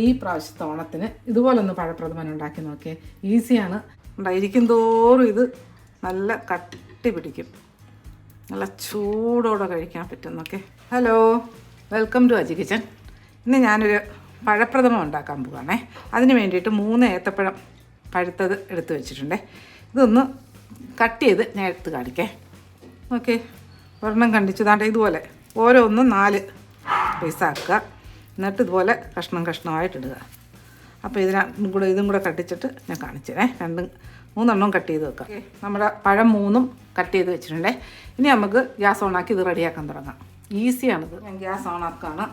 ഈ പ്രാവശ്യത്തെ ഓണത്തിന് ഇതുപോലൊന്ന് പഴപ്രഥമൻ ഉണ്ടാക്കി നോക്കിയേ. ഈസിയാണ്. ഉണ്ടായിരിക്കും തോറും ഇത് നല്ല കട്ടി പിടിക്കും. നല്ല ചൂടോടെ കഴിക്കാൻ പറ്റുന്നൊക്കെ. Hello, welcome to Aji kitchen. ഇന്ന് ഞാനൊരു പഴപ്രഥമൻ ഉണ്ടാക്കാൻ പോവുകയാണേ. അതിന് വേണ്ടിയിട്ട് 3 ഏത്തപ്പഴം പഴുത്തത് എടുത്ത് വെച്ചിട്ടുണ്ടേ. ഇതൊന്ന് കട്ട് ചെയ്ത് ഞാൻ എടുത്ത് കാണിക്കേ. ഓക്കെ, ഒരെണ്ണം കണ്ടിച്ചതാണ്ട് ഇതുപോലെ ഓരോന്നും 4 പീസാക്കുക. എന്നിട്ട് ഇതുപോലെ കഷ്ണമായിട്ടിടുക. അപ്പോൾ ഇതും കൂടെ കട്ടിച്ചിട്ട് ഞാൻ കാണിച്ചേ. 3 കട്ട് ചെയ്ത് വെക്കാം. നമ്മുടെ പഴം 3 കട്ട് ചെയ്ത് വെച്ചിട്ടുണ്ടേ. ഇനി നമുക്ക് ഗ്യാസ് ഓണാക്കി ഇത് റെഡിയാക്കാൻ തുടങ്ങാം. ഈസിയാണിത്. ഞാൻ ഗ്യാസ് ഓണാക്കുകയാണ്.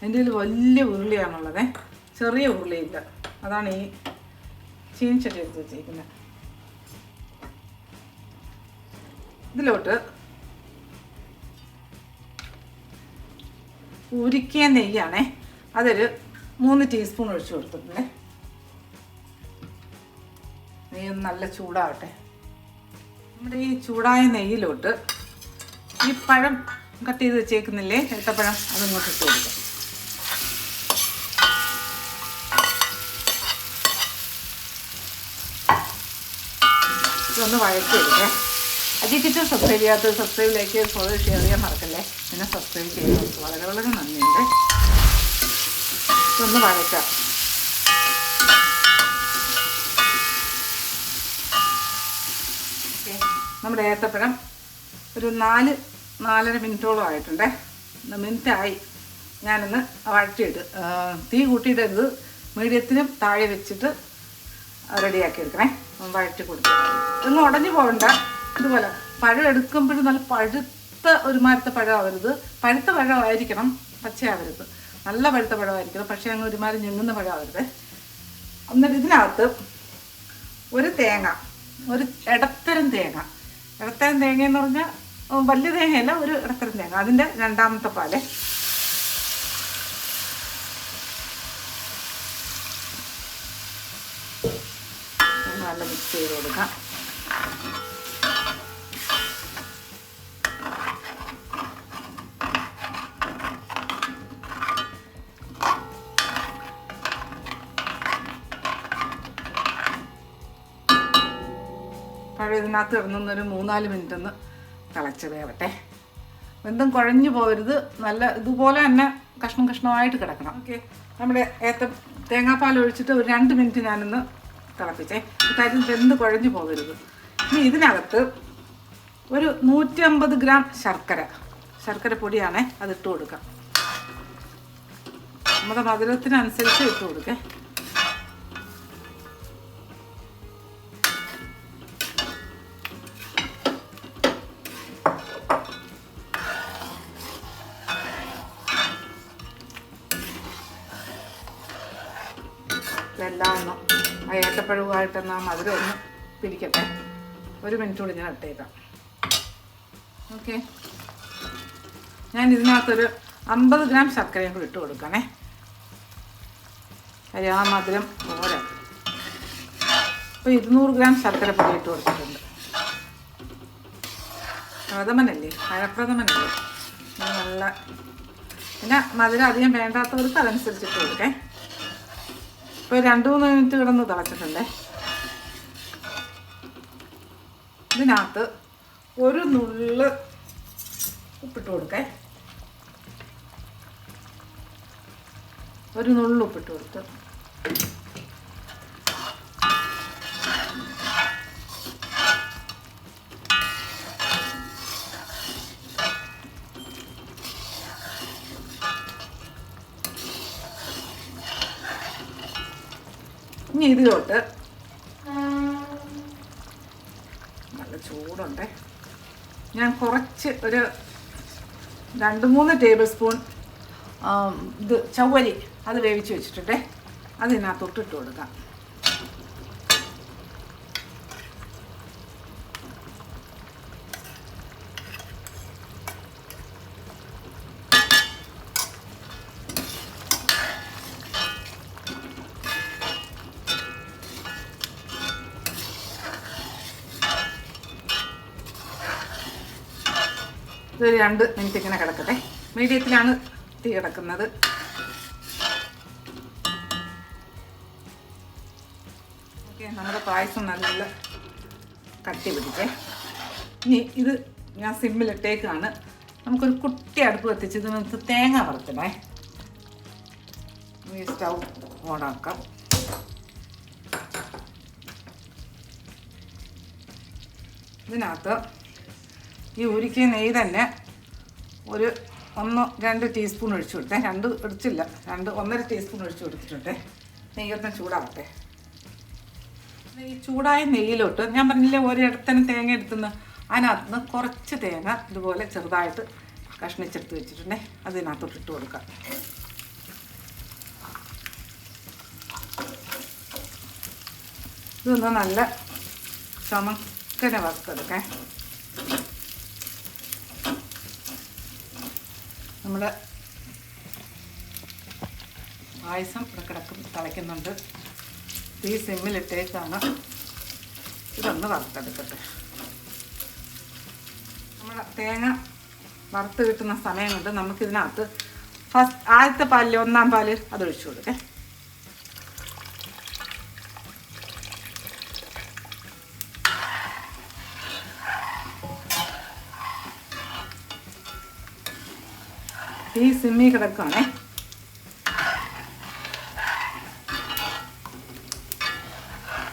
എൻ്റെ ഇതിൽ വലിയ ഉരുളിയാണുള്ളത്, ചെറിയ ഉരുളിയില്ല. അതാണ് ഈ ചീനിച്ചട്ടി എടുത്ത് വെച്ചിരിക്കുന്നത്. ഇതിലോട്ട് ഉരുക്കിയ നെയ്യാണേ. അതൊരു 3 ടീസ്പൂൺ ഒഴിച്ച് കൊടുത്തിട്ടുണ്ടേ. നെയ്യ് നല്ല ചൂടാവട്ടെ. നമ്മുടെ ഈ ചൂടായ നെയ്യിലോട്ട് ഈ പഴം കട്ട് ചെയ്ത് വെച്ചേക്കുന്നില്ലേ, ഏത്തപ്പഴം, അതിങ്ങോട്ട് ഇട്ട് കൊടുക്കാം. ഇതൊന്ന് വഴറ്റിയെടുക്കേ. അജി കിച്ചൻ സബ്സ്ക്രൈബ് ചെയ്യാത്തത് സബ്സ്ക്രൈബ്, ലൈക്ക്, ഫോളോ, ഷെയർ ചെയ്യാൻ മറക്കല്ലേ. പിന്നെ സബ്സ്ക്രൈബ് ചെയ്യുന്നത് വളരെ വളരെ നന്ദിയുണ്ട്. ഇതൊന്ന് വഴറ്റാം. നമ്മുടെ ഏത്തപ്പഴം ഒരു 4-4.5 മിനിറ്റോളം ആയിട്ടുണ്ടേ. മിനിറ്റായി. ഞാനൊന്ന് വഴറ്റിയിട്ട് തീ കൂട്ടിയിടരുത്, മീഡിയത്തിനും താഴെ വെച്ചിട്ട് റെഡിയാക്കി എടുക്കണേ. വഴറ്റി കൊടുത്തു. ഇതൊന്നും ഉടഞ്ഞു പോകണ്ട. ഇതുപോലെ പഴം എടുക്കുമ്പോഴും നല്ല പഴുത്ത ഒരുമാരത്തെ പഴമാവരുത്. പഴുത്ത പഴമായിരിക്കണം, പച്ചയാവരുത്. നല്ല പഴുത്ത പഴമായിരിക്കണം, പക്ഷേ അങ്ങ് ഒരുമാതിരി ഞെങ്ങുന്ന പഴമാവരുത്. എന്നിട്ട് ഇതിനകത്ത് ഒരു തേങ്ങ, ഒരു ഇടത്തരം തേങ്ങ എന്ന് പറഞ്ഞാൽ വലിയ തേങ്ങയല്ല, ഒരു ഇടത്തരം തേങ്ങ, അതിൻ്റെ 2ാമത്തെ പാല്. നല്ല മിക്സ് ചെയ്ത് കൊടുക്കാം. പഴം ഇതിനകത്ത് കിടന്നൊരു 3-4 മിനിറ്റ് ഒന്ന് തിളച്ച് വേവട്ടെ. എന്തും കുഴഞ്ഞു പോകരുത്. നല്ല ഇതുപോലെ തന്നെ കഷ്ണമായിട്ട് കിടക്കണം. ഓക്കെ, നമ്മുടെ തേങ്ങാപ്പാൽ ഒഴിച്ചിട്ട് ഒരു 2 മിനിറ്റ് ഞാനൊന്ന് തിളപ്പിച്ചേ. കാര്യം വെന്ത് കുഴഞ്ഞു പോകരുത്. ഇനി ഇതിനകത്ത് ഒരു 150 ഗ്രാം ശർക്കര പൊടിയാണേ, അതിട്ട് കൊടുക്കാം. നമ്മുടെ മധുരത്തിനനുസരിച്ച് ഇട്ട് കൊടുക്കേ. ഇതെല്ലാം ഒന്ന് ആ ഏത്തപ്പഴവുമായിട്ടൊന്ന് ആ മധുരം ഒന്ന് പിടിക്കട്ടെ. 1 മിനിറ്റ് കൂടി ഞാൻ ഇട്ടേക്കാം. ഓക്കെ, ഞാൻ ഇതിനകത്തൊരു 50 ഗ്രാം ശർക്കരയും കൂടി ഇട്ട് കൊടുക്കണേ. കാര്യം ആ മധുരം പോരാ. ഇപ്പോൾ 200 ഗ്രാം ശർക്കര പൊടി ഇട്ട് കൊടുത്തിട്ടുണ്ട്. പഴപ്രഥമനല്ലേ, നല്ല. പിന്നെ മധുരം അധികം വേണ്ടാത്തവർക്ക് അതനുസരിച്ചിട്ട് കൊടുക്കേ. ഇപ്പോൾ 2-3 മിനിറ്റ് കിടന്ന് തിളച്ചിട്ടുണ്ടേ. ഇതിനകത്ത് ഒരു നുള്ള് ഉപ്പിട്ട് കൊടുക്കേ. ഒരു നുള്ള് ഉപ്പിട്ട് കൊടുത്ത് ഇനി ഇതിലോട്ട് നല്ല ചൂടുണ്ടേ. ഞാൻ കുറച്ച് ഒരു 2-3 ടേബിൾ സ്പൂൺ ഇത് ചവ്വരി അത് വേവിച്ച് വെച്ചിട്ടുണ്ടേ. അതിനകത്തോട്ട് ഇട്ട് കൊടുക്കാം. ഇതൊരു 2 മിനിറ്റ് ഇങ്ങനെ കിടക്കട്ടെ. മീഡിയത്തിലാണ് തീ കിടക്കുന്നത്. നമ്മുടെ പായസം നല്ല കട്ടി പിടിച്ചേ. ഇനി ഇത് ഞാൻ സിമ്മിലിട്ടേക്കാണ്. നമുക്കൊരു കുട്ടി അടുപ്പ് കത്തിച്ച് ഇതിനകത്ത് തേങ്ങ വറുത്തിടേ. ഈ സ്റ്റൗ ഓണാക്കാം. ഇതിനകത്ത് ഈ ഉരുക്കിയ നെയ്യ് തന്നെ ഒരു 1-2 ടീസ്പൂൺ ഒഴിച്ചു കൊടുത്തേ. 2 ഒഴിച്ചില്ല, 1.5 ടീസ്പൂൺ ഒഴിച്ചു കൊടുത്തിട്ടുണ്ടേ. നെയ്യൊന്ന് ചൂടാവട്ടെ. ഈ ചൂടായ നെയ്യിലോട്ട് ഞാൻ പറഞ്ഞില്ലേ ഒരിടത്തന്നെ തേങ്ങ എടുത്തുനിന്ന്, അതിനകത്ത് നിന്ന് കുറച്ച് തേങ്ങ ഇതുപോലെ ചെറുതായിട്ട് കഷ്ണിച്ചെടുത്ത് വെച്ചിട്ടുണ്ടേ. അതിനകത്തോട്ട് ഇട്ട് കൊടുക്കാം. ഇതൊന്ന് നല്ല ചുമക്കനെ വറുത്തെടുക്കാം. നമ്മുടെ പായസം ഇവിടെ തിളയ്ക്കുന്നുണ്ട്. ഈ സിമ്മിലിട്ടേക്കാണ്. ഇതൊന്ന് വറുത്തെടുക്കട്ടെ. നമ്മുടെ തേങ്ങ വറുത്ത് കിട്ടുന്ന സമയം കൊണ്ട് നമുക്കിതിനകത്ത് ആദ്യത്തെ പാലിൽ 1-ാം പാല് അതൊഴിച്ചു കൊടുക്കേ. ഈ സിമ്മി കിടക്കുകയാണേ.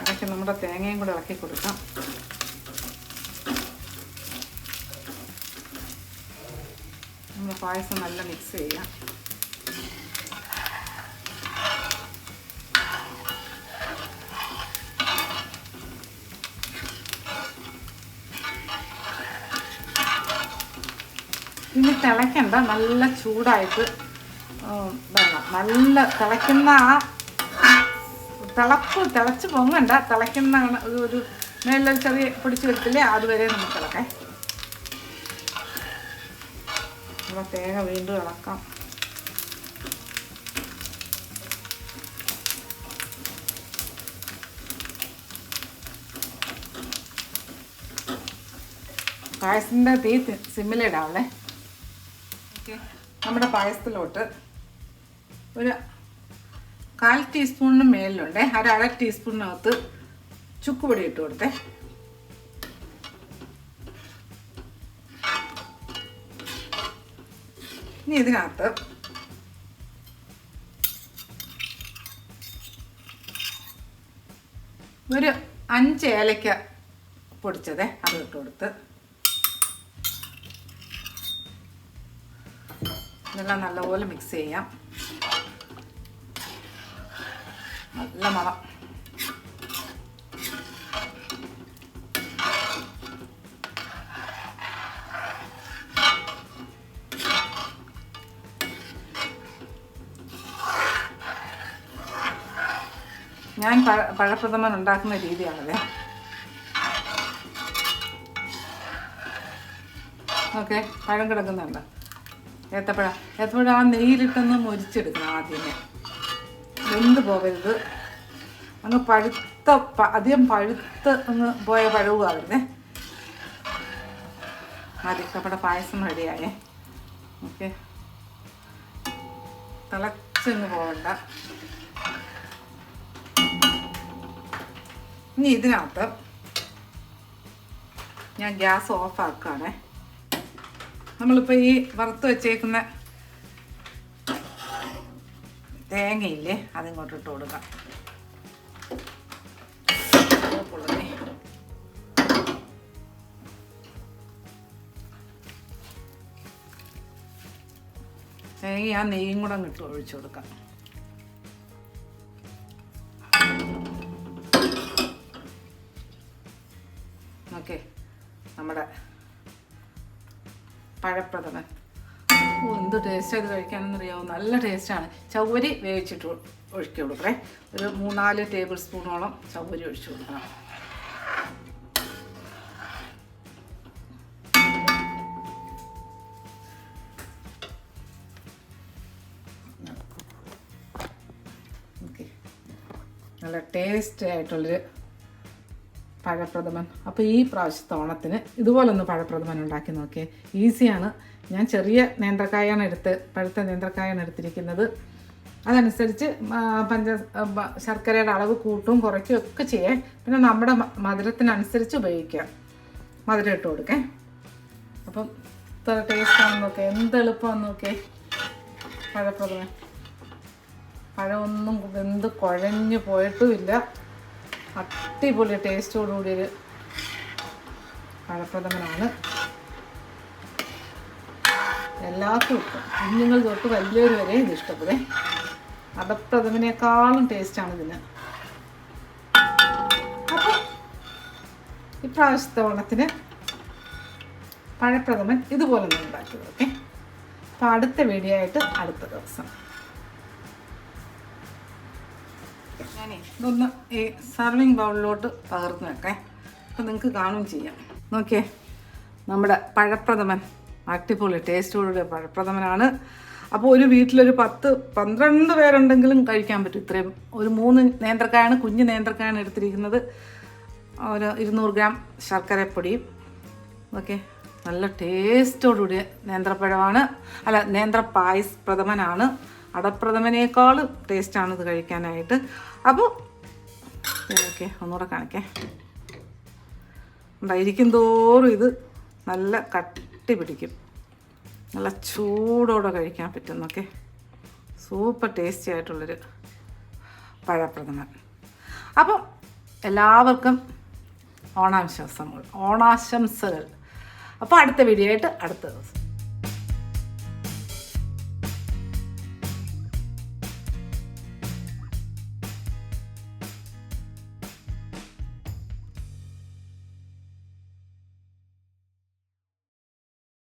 ഇടയ്ക്ക് നമ്മുടെ തേങ്ങയും കൂടെ ഇളക്കി കൊടുക്കാം. നമ്മൾ പായസം നല്ല മിക്സ് ചെയ്യാം. ഇനി തിളയ്ക്കണ്ട, നല്ല ചൂടായിട്ട് വേണം. നല്ല തിളയ്ക്കുന്ന തിളച്ച് പൊങ്ങണ്ട, തിളയ്ക്കുന്ന ഒരു മേലൊരു ചെറിയ പിടിച്ച് വരത്തില്ലേ, അതുവരെ നമുക്ക് ഇളക്കാം. നമ്മൾ തേങ്ങ വീണ്ടും ഇളക്കാം. പായസത്തിൻ്റെ തീ സിമ്മിലിടാവല്ലേ. നമ്മുടെ പായസത്തിലോട്ട് ഒരു 1/4 ടീസ്പൂണിന് മേലിലുണ്ട് 1/2 ടീസ്പൂണിനകത്ത് ചുക്കുപൊടി ഇട്ട് കൊടുത്തേ. ഇനി ഇതിനകത്ത് ഒരു 5 ഏലക്ക പൊടിച്ചത് അത് ഇട്ട് കൊടുത്ത് ഇതെല്ലാം നല്ലപോലെ മിക്സ് ചെയ്യാം. നല്ല മണം. ഞാൻ പഴപ്രഥമൻ ഉണ്ടാക്കുന്ന രീതിയാണല്ലേ. ഓക്കെ, പഴം കിടക്കുന്നുണ്ട്. ഏത്തപ്പഴം ആ നെയ്യിലിട്ടൊന്ന് മൊരിച്ചെടുക്കണം. ആദ്യമേ വെന്ത് പോകരുത്. അങ്ങ് അധികം പഴുത്ത് അങ്ങ് പോയ പഴവും ആവരുതേ. മതി, നമ്മുടെ പായസം റെഡിയായേ. ഓക്കെ, തിളച്ചങ്ങ് പോകണ്ട. ഇനി ഇതിനകത്ത് ഞാൻ ഗ്യാസ് ഓഫാക്കുകയാണേ. നമ്മളിപ്പോൾ ഈ വറുത്ത് വെച്ചേക്കുന്ന തേങ്ങയില്ലേ, അതിങ്ങോട്ട് ഇട്ട് കൊടുക്കാം. തേങ്ങ ആ നെയ്യും കൂടെ അങ്ങ് ഇട്ട് ഒഴിച്ചു കൊടുക്കാം. ഓക്കെ, നമ്മുടെ പഴപ്രഥമൻ. എന്ത് ടേസ്റ്റ് അത് കഴിക്കാനെന്നറിയാമോ? നല്ല ടേസ്റ്റാണ്. ചവ്വരി വേവിച്ചിട്ട് ഒഴിക്കി കൊടുക്കണേ. ഒരു 3-4 ടേബിൾ സ്പൂണോളം ചവ്വരി ഒഴിച്ചു കൊടുക്കണം. ഓക്കെ, നല്ല ടേസ്റ്റി ആയിട്ടുള്ളൊരു പഴപ്രഥമൻ. അപ്പോൾ ഈ പ്രാവശ്യത്തെ ഓണത്തിന് ഇതുപോലൊന്ന് പഴപ്രഥമൻ ഉണ്ടാക്കി നോക്കിയേ. ഈസിയാണ്. ഞാൻ ചെറിയ നേന്ത്രക്കായാണ് പഴുത്ത നേന്ത്രക്കായാണ് എടുത്തിരിക്കുന്നത്. അതനുസരിച്ച് ശർക്കരയുടെ അളവ് കൂട്ടും കുറയ്ക്കും ഒക്കെ ചെയ്യേ. പിന്നെ നമ്മുടെ മധുരത്തിനനുസരിച്ച് ഉപയോഗിക്കാം. മധുരം ഇട്ട് കൊടുക്കേ. അപ്പം ഇത്ര ടേസ്റ്റാണെന്ന് നോക്കേ, എന്ത് എളുപ്പമാണെന്ന് നോക്കേ പഴപ്രഥമൻ. പഴമൊന്നും വെന്ത് കുഴഞ്ഞു പോയിട്ടുമില്ല. അടിപൊളി ടേസ്റ്റോടുകൂടിയൊരു പഴപ്രഥമനാണ്. എല്ലാവർക്കും ഇഷ്ടം, കുഞ്ഞുങ്ങൾ തൊട്ട് വലിയവർ വരെ ഇത് ഇഷ്ടപ്പെടുേ. അടപ്രഥമനേക്കാളും ടേസ്റ്റാണ് ഇതിന്. അപ്പോൾ ഇപ്രാവശ്യത്തെ ഓണത്തിന് പഴപ്രഥമൻ ഇതുപോലെ ഒന്ന് ഉണ്ടാക്കിയത്. ഓക്കെ, അപ്പോൾ അടുത്ത വീഡിയോ ആയിട്ട് അടുത്ത ദിവസം. ഞാനേ ഇതൊന്ന് ഈ സർവിങ് ബൗളിലോട്ട് പകർന്ന് വെക്കേ. അപ്പോൾ നിങ്ങൾക്ക് കാണുകയും ചെയ്യാം. നോക്കിയേ, നമ്മുടെ പഴപ്രഥമൻ അടിപൊളി ടേസ്റ്റോടുകൂടിയ പഴപ്രഥമനാണ്. അപ്പോൾ ഒരു വീട്ടിലൊരു 10-12 പേരുണ്ടെങ്കിലും കഴിക്കാൻ പറ്റും. ഇത്രയും ഒരു 3 നേന്ത്രക്കായാണ്, കുഞ്ഞ് നേന്ത്രക്കായാണ് എടുത്തിരിക്കുന്നത്. ഒരു 200 ഗ്രാം ശർക്കരപ്പൊടിയും. ഓക്കെ, നല്ല ടേസ്റ്റോടുകൂടിയ നേന്ത്രപ്പഴമാണ്. അല്ല, നേന്ത്രപ്പായസ് പ്രഥമനാണ്. അടപ്രഥമനേക്കാളും ടേസ്റ്റാണ് ഇത് കഴിക്കാനായിട്ട്. അപ്പോൾ ഓക്കെ, ഒന്നുകൂടെ കാണിക്കേ. ഉണ്ടായിരിക്കും തോറും ഇത് നല്ല കട്ടി പിടിക്കും. നല്ല ചൂടോടെ കഴിക്കാൻ പറ്റുന്നൊക്കെ സൂപ്പർ ടേസ്റ്റി ആയിട്ടുള്ളൊരു പഴപ്രഥമൻ. അപ്പം എല്ലാവർക്കും ഓണാശംസകൾ. അപ്പോൾ അടുത്ത വീഡിയോ ആയിട്ട് അടുത്ത ദിവസം.